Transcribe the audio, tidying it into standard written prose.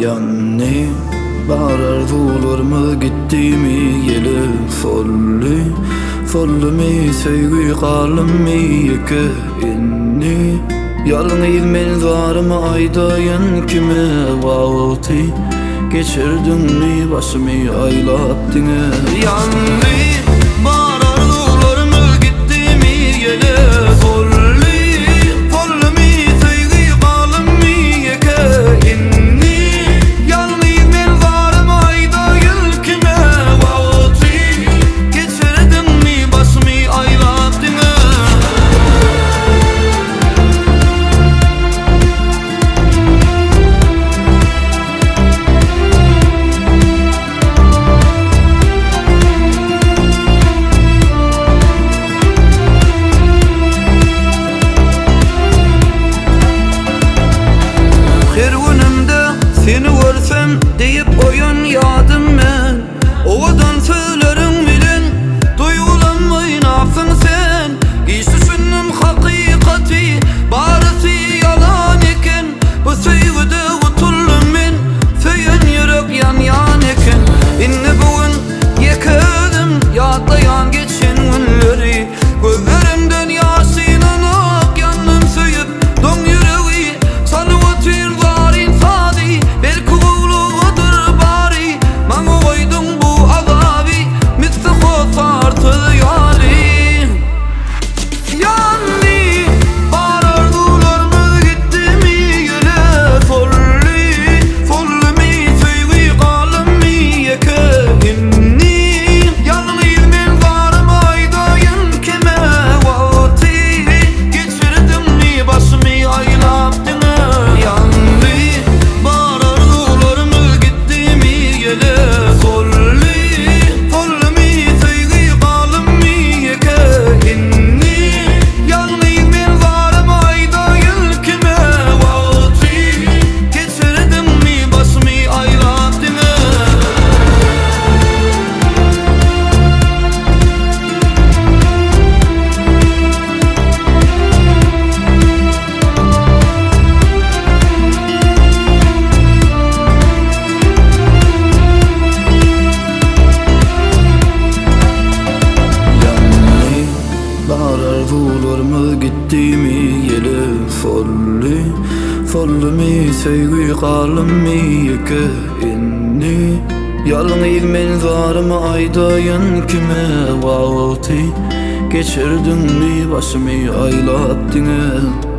yanni barar mı gitti mi yeli folli mi sevgi kalım mi yeke inni yalnız men varımı aydayın kime vakti geçirdin mi başımı aylattın yanni barar mı gitti mi yeli seni görsem deyip oyun yadım men ovadan söylerim bilin duygulanmayın afın sen işsizsünüm hakikati barısı yalan eken bu sevgide utullum men söyün yürek yan eken inni bugün yekedim yatlayan geçen günleri gözlerimden yaşınanak yandım söyüp don yüreği sanı otur mı gitti mi yeli folli mi sevgi kalım mi yeke inni yalnız men varımı aydayın kime vakti geçirdin mi başımı aylattın